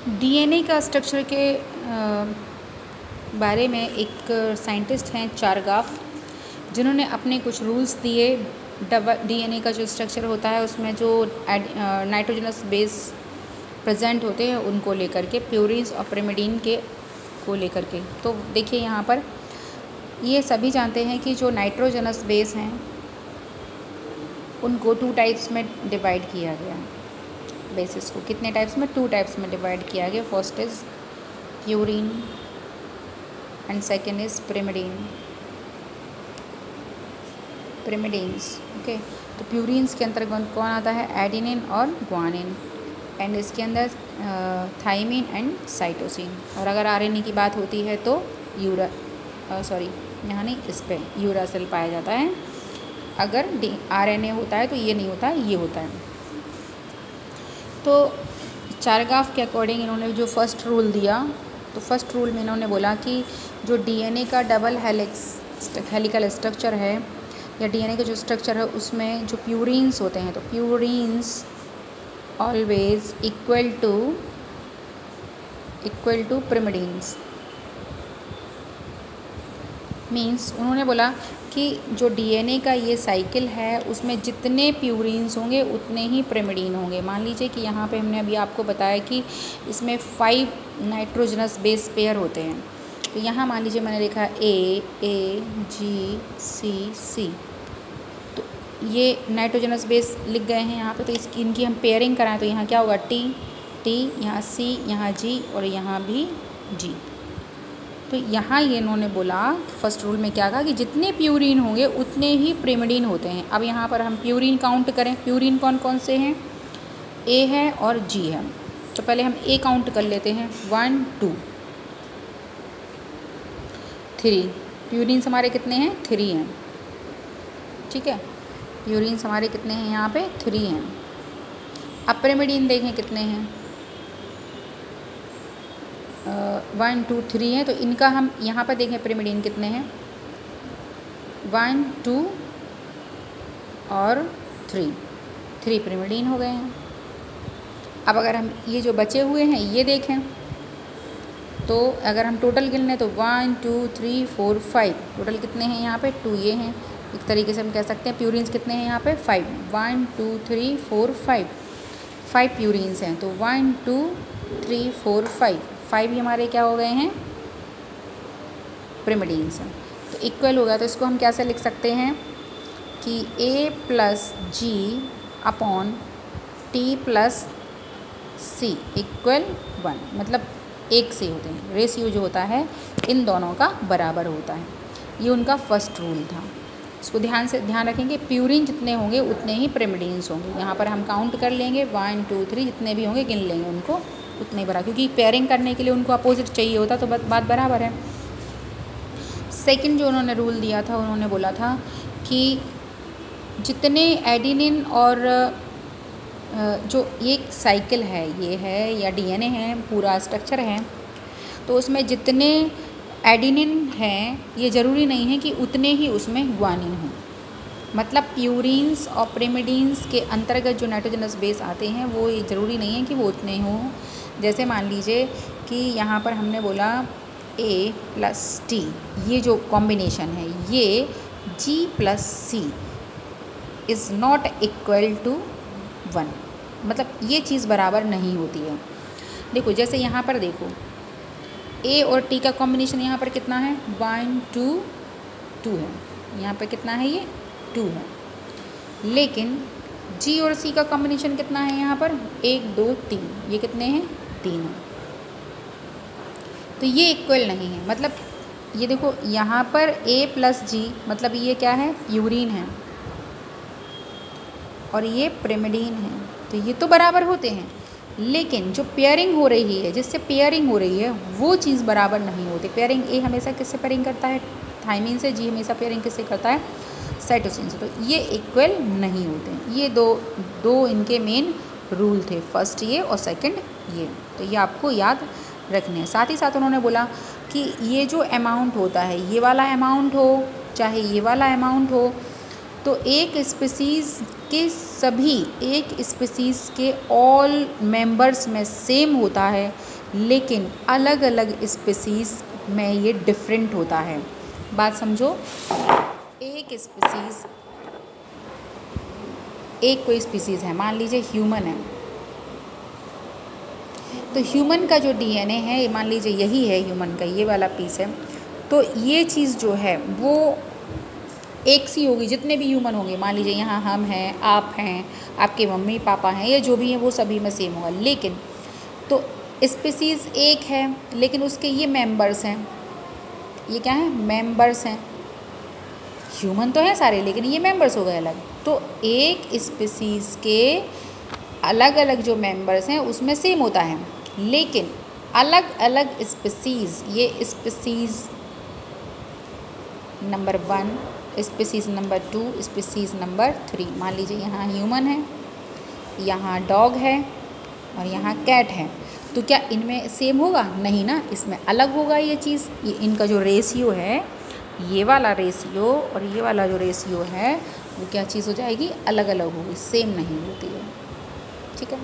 DNA का structure के बारे में एक साइंटिस्ट हैं चारगाफ, जिन्होंने अपने कुछ रूल्स दिए डीएनए का जो स्ट्रक्चर होता है उसमें जो नाइट्रोजनस बेस प्रेजेंट होते हैं उनको लेकर के, प्यूरिन्स और पिरिमिडीन के को लेकर के। तो देखिए यहाँ पर ये सभी जानते हैं कि जो नाइट्रोजनस बेस हैं उनको 2 टाइप्स में डिवाइड किया गया है। बेसिस को कितने टाइप्स में? 2 टाइप्स में डिवाइड किया गया। First is purine and second is पिरिमिडीन्स। Okay, तो प्यूरिन्स के अंतर्गत कौन आता है? एडिनिन और ग्वानिन, एंड इसके अंदर थाइमिन एंड साइटोसिन। और अगर आरएनए की बात होती है तो यहाँ नहीं, इस पे यूरासिल पाया जाता है। अगर आरएनए होता है तो ये नहीं होता है, ये होता है। तो चारगाफ के अकॉर्डिंग इन्होंने जो फर्स्ट रूल दिया, तो फर्स्ट रूल में इन्होंने बोला कि जो डीएनए का डबल हेलिकल स्ट्रक्चर है या डीएनए का जो स्ट्रक्चर है उसमें जो प्यूरिन्स होते हैं, तो purines always equal to pyrimidines. Means उन्होंने बोला कि जो डीएनए का ये साइकिल है उसमें जितने प्यूरिन्स होंगे उतने ही पिरिमिडीन होंगे। मान लीजिए कि यहाँ पे हमने अभी आपको बताया कि इसमें 5 नाइट्रोजनस बेस पेयर होते हैं। तो यहाँ मान लीजिए मैंने लिखा A G C C, तो ये नाइट्रोजनस बेस लिख गए हैं यहाँ पे। तो इनकी हम पेयरिंग कराएं तो यहाँ क्या होगा? T, यहाँ C, यहाँ G और यहाँ भी G। तो यहाँ ये इन्होंने बोला फर्स्ट रूल में क्या कहा कि जितने प्यूरिन होंगे उतने ही पिरिमिडीन होते हैं। अब यहाँ पर हम प्यूरिन काउंट करें, प्यूरिन कौन कौन से हैं? A है और G है। तो पहले हम A काउंट कर लेते हैं। 1 2 3 प्यूरिन्स हमारे कितने हैं? 3 हैं। ठीक है, प्यूरिन्स हमारे कितने हैं? यहाँ पे 3 हैं। अब पिरिमिडीन देखें कितने हैं? 1 2 3 हैं। तो इनका हम यहाँ पर देखें पिरिमिडीन कितने हैं? 1 2 और 3 पिरिमिडीन हो गए हैं। अब अगर हम ये जो बचे हुए हैं ये देखें तो अगर हम टोटल गिन लें तो 1 2 3 4 5 टोटल कितने हैं यहाँ पे? 2 ये हैं। एक तरीके से हम कह सकते हैं प्यूरिन्स कितने हैं यहाँ पे? 5। 1 2 3 4 5 प्यूरिन्स हैं। तो 1 2 3 4 5 ही हमारे क्या हो गए हैं? पिरिमिडीन्स हैं। तो इक्वल होगा, तो इसको हम कैसे लिख सकते हैं कि A plus G upon T plus C equal 1, मतलब 1 से होते हैं। रेशियो जो होता है इन दोनों का बराबर होता है। ये उनका फर्स्ट रूल था। इसको ध्यान रखेंगे, प्यूरिन जितने होंगे उतने ही पिरिमिडीन्स होंगे। यहाँ पर हम काउंट कर लेंगे 1 2 3 जितने भी होंगे गिन लेंगे उनको उतने बराबर, क्योंकि पेयरिंग करने के लिए उनको अपोजिट चाहिए होता तो बात बराबर है। सेकंड जो उन्होंने रूल दिया था, उन्होंने बोला था कि जितने एडिनिन और जो ये साइकिल है, ये है या डीएनए है, पूरा स्ट्रक्चर है, तो उसमें जितने एडिनिन हैं ये ज़रूरी नहीं है कि उतने ही उसमें ग्वानिन हों। मतलब प्यूरिन्स और पिरिमिडीन्स के अंतर्गत जो नाइट्रोजनस बेस आते हैं वो ये ज़रूरी नहीं है कि वो उतने हों। जैसे मान लीजिए कि यहाँ पर हमने बोला A प्लस T, ये जो कॉम्बिनेशन है ये G plus C is not equal to 1, मतलब ये चीज़ बराबर नहीं होती है। देखो जैसे यहाँ पर देखो A और T का कॉम्बिनेशन यहाँ पर कितना है? 1 2 2 है। यहाँ पर कितना है? ये 2 है। लेकिन G और C का कॉम्बिनेशन कितना है यहाँ पर? 1 2 3, ये कितने हैं? 3 है। तो ये इक्वल नहीं है। मतलब ये देखो यहाँ पर A प्लस G, मतलब ये क्या है? प्यूरिन है और ये पिरिमिडीन है। तो ये तो बराबर होते हैं, लेकिन जो पेयरिंग हो रही है, जिससे पेयरिंग हो रही है वो चीज़ बराबर नहीं होती। पेयरिंग A हमेशा किससे पेयरिंग करता है? थाइमिन से। G हमेशा पेयरिंग किससे करता है? साइटोसिन से। तो ये इक्वल नहीं होते हैं। ये दो इनके मेन रूल थे, फर्स्ट ये और सेकंड ये। तो ये आपको याद रखने हैं। साथ ही साथ उन्होंने बोला कि ये जो अमाउंट होता है, ये वाला अमाउंट हो चाहे ये वाला अमाउंट हो, तो एक स्पीसीज़ कि सभी एक स्पीसीज़ के ऑल मेंबर्स में सेम होता है, लेकिन अलग अलग स्पीसीज़ में ये डिफरेंट होता है। बात समझो, एक स्पीसीज़, एक कोई स्पीसीज़ है, मान लीजिए ह्यूमन है, तो ह्यूमन का जो डीएनए है, मान लीजिए यही है ह्यूमन का, ये वाला पीस है, तो ये चीज़ जो है वो एक सी होगी। जितने भी ह्यूमन होंगे, मान लीजिए यहाँ हम हैं, आप हैं, आपके मम्मी पापा हैं, ये जो भी हैं वो सभी में सेम होगा। लेकिन तो स्पीसीज़ एक है, लेकिन उसके ये मेंबर्स हैं, ये क्या हैं, मेंबर्स हैं। ह्यूमन तो है सारे, लेकिन ये मेंबर्स हो गए अलग। तो एक स्पीसीज़ के अलग अलग जो मेंबर्स हैं उसमें सेम होता है, लेकिन अलग अलग स्पीसीज़, ये species number 1, species number 2, species number 3। मान लीजिए यहाँ ह्यूमन है, यहाँ डॉग है और यहाँ कैट है, तो क्या इनमें सेम होगा? नहीं ना, इसमें अलग होगा ये चीज़। ये इनका जो रेशियो है, ये वाला रेशियो और ये वाला जो रेशियो है, वो क्या चीज़ हो जाएगी? अलग अलग होगी, सेम नहीं होती है। ठीक है।